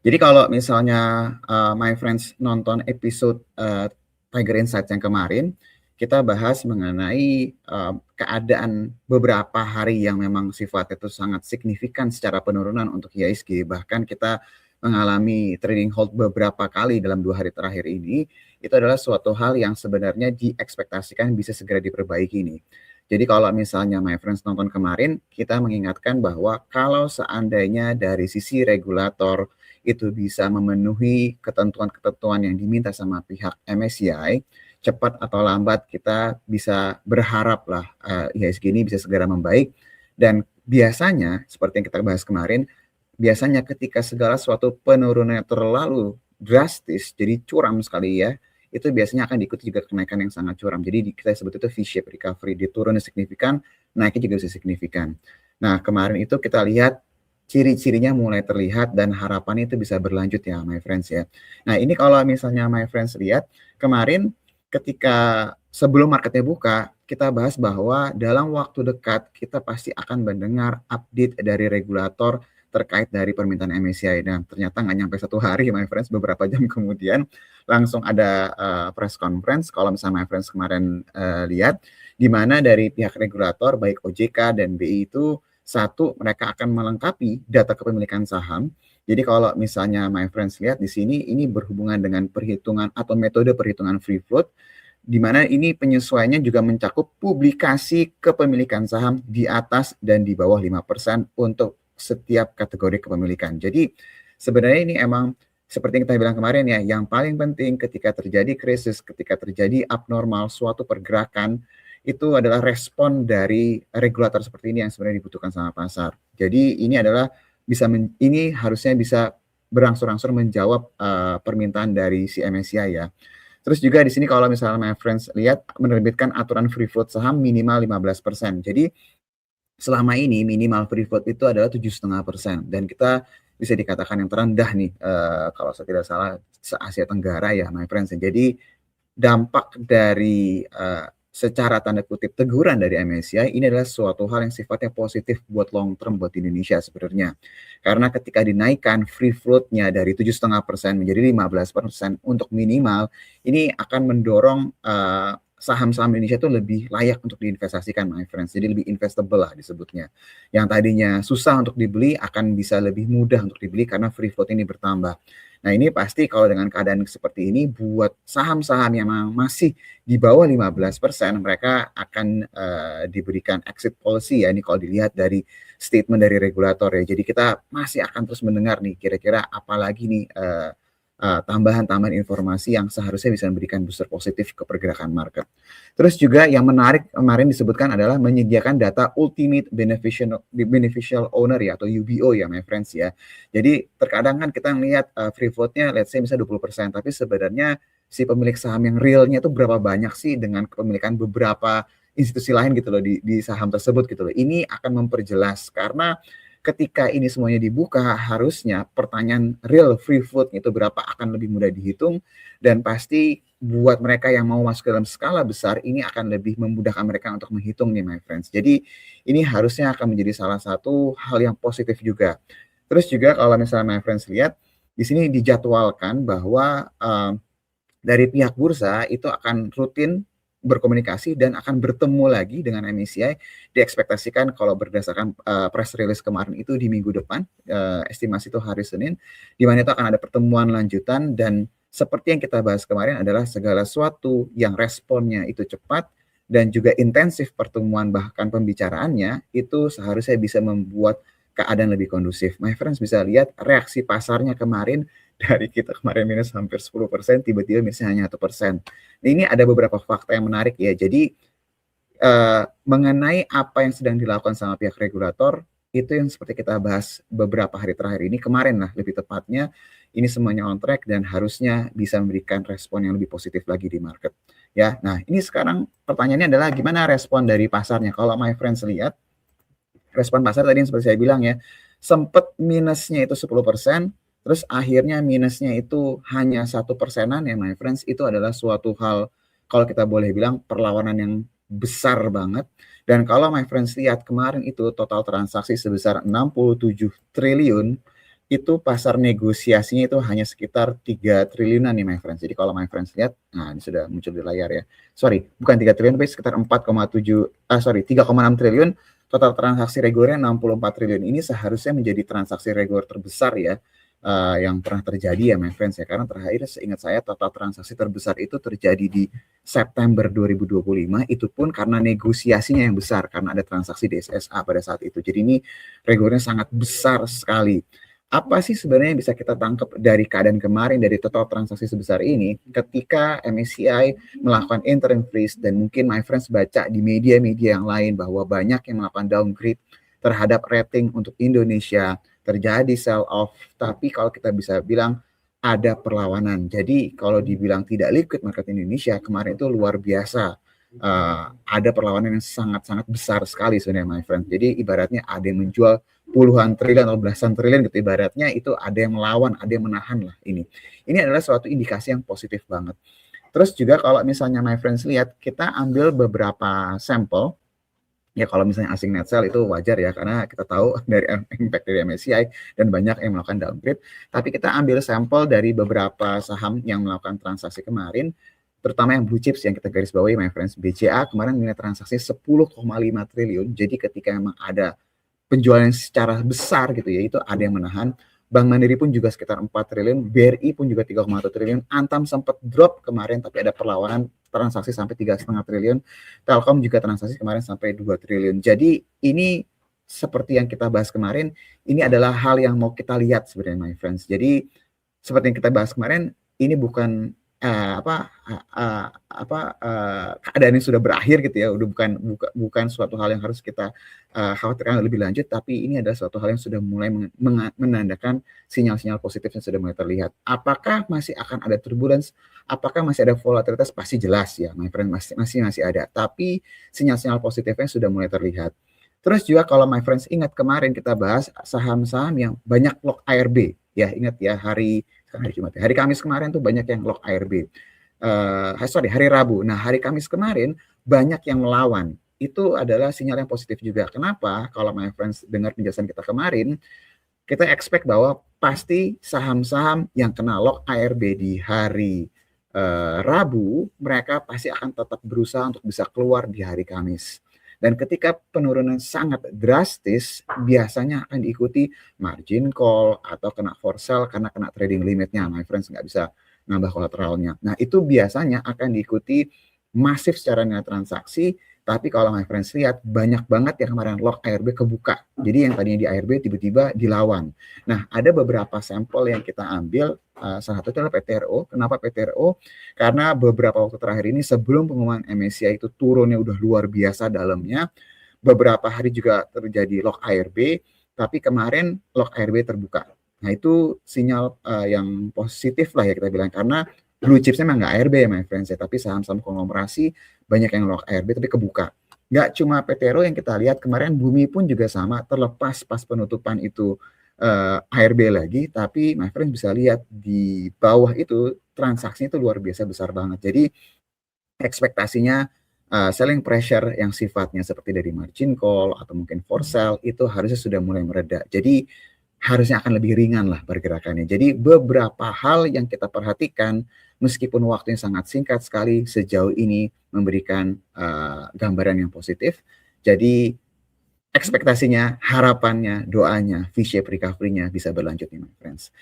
Jadi kalau misalnya, my friends nonton episode, Tiger Insights yang kemarin, kita bahas mengenai, keadaan beberapa hari yang memang sifatnya itu sangat signifikan secara penurunan untuk IHSG. Bahkan kita mengalami trading halt beberapa kali dalam 2 hari terakhir ini, itu adalah suatu hal yang sebenarnya diekspektasikan bisa segera diperbaiki nih. Jadi kalau misalnya my friends nonton kemarin, kita mengingatkan bahwa kalau seandainya dari sisi regulator itu bisa memenuhi ketentuan-ketentuan yang diminta sama pihak MSCI, cepat atau lambat kita bisa berharaplah IHSG ini bisa segera membaik. Dan biasanya seperti yang kita bahas kemarin, biasanya ketika segala suatu penurunannya terlalu drastis, jadi curam sekali ya, itu biasanya akan diikuti juga kenaikan yang sangat curam. Jadi kita sebut itu V-shape recovery, dia turunnya signifikan, naiknya juga bisa signifikan. Nah, kemarin itu kita lihat ciri-cirinya mulai terlihat dan harapannya itu bisa berlanjut ya, my friends ya. Nah, ini kalau misalnya my friends lihat, kemarin ketika sebelum marketnya buka, kita bahas bahwa dalam waktu dekat kita pasti akan mendengar update dari regulator terkait dari permintaan MSCI. Dan ternyata nggak nyampe 1 hari, my friends, beberapa jam kemudian langsung ada press conference. Kalau misalnya my friends kemarin lihat, di mana dari pihak regulator, baik OJK dan BI itu, satu, mereka akan melengkapi data kepemilikan saham. Jadi kalau misalnya my friends lihat di sini, ini berhubungan dengan perhitungan atau metode perhitungan free float, di mana ini penyesuaiannya juga mencakup publikasi kepemilikan saham di atas dan di bawah 5% untuk setiap kategori kepemilikan. Jadi sebenarnya ini emang seperti yang kita bilang kemarin ya, yang paling penting ketika terjadi krisis, ketika terjadi abnormal suatu pergerakan, itu adalah respon dari regulator seperti ini yang sebenarnya dibutuhkan sama pasar. Jadi ini adalah ini harusnya bisa berangsur-angsur menjawab permintaan dari si MSCI ya. Terus juga di sini kalau misalnya my friends lihat menerbitkan aturan free float saham minimal 15%. Jadi selama ini minimal free float itu adalah 7,5% dan kita bisa dikatakan yang terendah nih kalau saya tidak salah se-Asia Tenggara ya my friends. Jadi dampak dari secara tanda kutip teguran dari MSCI ini adalah suatu hal yang sifatnya positif buat long term buat Indonesia sebenarnya. Karena ketika dinaikkan free float-nya dari 7,5% menjadi 15% untuk minimal, ini akan mendorong saham-saham Indonesia itu lebih layak untuk diinvestasikan, my friends. Jadi lebih investable lah disebutnya. Yang tadinya susah untuk dibeli akan bisa lebih mudah untuk dibeli karena free float ini bertambah. Nah, ini pasti kalau dengan keadaan seperti ini buat saham-saham yang masih di bawah 15%, mereka akan diberikan exit policy ya. Ini kalau dilihat dari statement dari regulator ya. Jadi kita masih akan terus mendengar nih kira-kira apa lagi nih tambahan-tambahan informasi yang seharusnya bisa memberikan booster positif ke pergerakan market. Terus juga yang menarik kemarin disebutkan adalah menyediakan data ultimate beneficial owner ya atau UBO ya my friends ya. Jadi terkadang kan kita ngelihat free float-nya let's say misalnya 20%, tapi sebenarnya si pemilik saham yang realnya itu berapa banyak sih dengan kepemilikan beberapa institusi lain gitu loh di saham tersebut gitu loh. Ini akan memperjelas karena ketika ini semuanya dibuka, harusnya pertanyaan real free float itu berapa akan lebih mudah dihitung, dan pasti buat mereka yang mau masuk dalam skala besar, ini akan lebih memudahkan mereka untuk menghitung nih my friends. Jadi ini harusnya akan menjadi salah satu hal yang positif juga. Terus juga kalau misalnya my friends lihat, di sini dijadwalkan bahwa dari pihak bursa itu akan rutin berkomunikasi dan akan bertemu lagi dengan MSCI. Diekspektasikan kalau berdasarkan press release kemarin itu di minggu depan, estimasi itu hari Senin, di mana itu akan ada pertemuan lanjutan. Dan seperti yang kita bahas kemarin adalah segala sesuatu yang responnya itu cepat dan juga intensif pertemuan bahkan pembicaraannya itu seharusnya bisa membuat keadaan lebih kondusif. My friends bisa lihat reaksi pasarnya kemarin dari kita kemarin minus hampir 10%, tiba-tiba minusnya hanya 1%. Nah, ini ada beberapa fakta yang menarik ya. Jadi mengenai apa yang sedang dilakukan sama pihak regulator, itu yang seperti kita bahas beberapa hari terakhir ini, kemarin lah lebih tepatnya, ini semuanya on track dan harusnya bisa memberikan respon yang lebih positif lagi di market. Ya, nah ini sekarang pertanyaannya adalah gimana respon dari pasarnya. Kalau my friends lihat, respon pasar tadi yang seperti saya bilang ya, sempat minusnya itu 10%, terus akhirnya minusnya itu hanya 1%-an ya my friends, itu adalah suatu hal, kalau kita boleh bilang perlawanan yang besar banget. Dan kalau my friends lihat kemarin itu total transaksi sebesar 67 triliun, itu pasar negosiasinya itu hanya sekitar 3 triliunan nih my friends. Jadi kalau my friends lihat, nah ini sudah muncul di layar ya. Sorry, bukan 3 triliun tapi sekitar 3,6 triliun, total transaksi regulernya 64 triliun. Ini seharusnya menjadi transaksi reguler terbesar ya, yang pernah terjadi ya my friends ya. Karena terakhir seingat saya total transaksi terbesar itu terjadi di September 2025, itu pun karena negosiasinya yang besar, karena ada transaksi DSSA pada saat itu. Jadi ini regulernya sangat besar sekali. Apa sih sebenarnya yang bisa kita tangkap dari keadaan kemarin, dari total transaksi sebesar ini, ketika MSCI melakukan interim freeze, dan mungkin my friends baca di media-media yang lain bahwa banyak yang melakukan downgrade terhadap rating untuk Indonesia, terjadi sell off, tapi kalau kita bisa bilang ada perlawanan. Jadi kalau dibilang tidak liquid market Indonesia, kemarin itu luar biasa. Ada perlawanan yang sangat-sangat besar sekali sebenarnya my friend. Jadi ibaratnya ada yang menjual puluhan triliun atau belasan triliun gitu, ibaratnya itu ada yang melawan, ada yang menahan lah ini. Ini adalah suatu indikasi yang positif banget. Terus juga kalau misalnya my friends lihat, kita ambil beberapa sampel. Ya kalau misalnya asing net sell itu wajar ya, karena kita tahu dari impact dari MSCI dan banyak yang melakukan downgrade. Tapi kita ambil sampel dari beberapa saham yang melakukan transaksi kemarin, terutama yang blue chips yang kita garis bawahi my friends. BCA kemarin nilai transaksi 10,5 triliun. Jadi ketika memang ada penjualan secara besar gitu ya, itu ada yang menahan. Bank Mandiri pun juga sekitar 4 triliun, BRI pun juga 3,1 triliun, Antam sempat drop kemarin tapi ada perlawanan transaksi sampai 3,5 triliun, Telkom juga transaksi kemarin sampai 2 triliun. Jadi ini seperti yang kita bahas kemarin, ini adalah hal yang mau kita lihat sebenarnya my friends. Jadi seperti yang kita bahas kemarin, ini bukan keadaan yang sudah berakhir gitu ya, udah bukan suatu hal yang harus kita khawatirkan lebih lanjut, tapi ini adalah suatu hal yang sudah mulai menandakan sinyal-sinyal positif yang sudah mulai terlihat. Apakah masih akan ada turbulence? Apakah masih ada volatilitas? Pasti jelas ya, my friend, masih ada. Tapi sinyal-sinyal positifnya sudah mulai terlihat. Terus juga kalau my friends ingat kemarin kita bahas saham-saham yang banyak lock ARB. Ya ingat ya, hari Jumat, hari Kamis kemarin tuh banyak yang lock ARB. Hari Rabu. Nah hari Kamis kemarin banyak yang melawan. Itu adalah sinyal yang positif juga. Kenapa? Kalau my friends dengar penjelasan kita kemarin, kita expect bahwa pasti saham-saham yang kena lock ARB di hari Rabu, mereka pasti akan tetap berusaha untuk bisa keluar di hari Kamis. Dan ketika penurunan sangat drastis, biasanya akan diikuti margin call atau kena for sell karena kena trading limitnya. My friends nggak bisa nambah kolateralnya. Nah itu biasanya akan diikuti masif secara nilai transaksi. Tapi kalau my friends lihat, banyak banget yang kemarin lock ARB kebuka. Jadi yang tadinya di ARB tiba-tiba dilawan. Nah ada beberapa sampel yang kita ambil. Salah satu adalah PTRO. Kenapa PTRO? Karena beberapa waktu terakhir ini sebelum pengumuman MSCI itu turunnya udah luar biasa dalamnya. Beberapa hari juga terjadi lock ARB, tapi kemarin lock ARB terbuka. Nah itu sinyal yang positif lah ya kita bilang, karena blue chipsnya memang nggak ARB ya my friends ya, tapi saham-saham konglomerasi banyak yang lock ARB tapi kebuka. Nggak cuma PTRO yang kita lihat, kemarin Bumi pun juga sama, terlepas pas penutupan itu ARB lagi, tapi my friend bisa lihat di bawah itu transaksinya itu luar biasa besar banget. Jadi ekspektasinya selling pressure yang sifatnya seperti dari margin call atau mungkin for sell itu harusnya sudah mulai mereda. Jadi harusnya akan lebih ringan lah pergerakannya. Jadi beberapa hal yang kita perhatikan meskipun waktunya sangat singkat sekali sejauh ini memberikan gambaran yang positif. Jadi ekspektasinya, harapannya, doanya, V-shape recovery-nya bisa berlanjut nih my friends.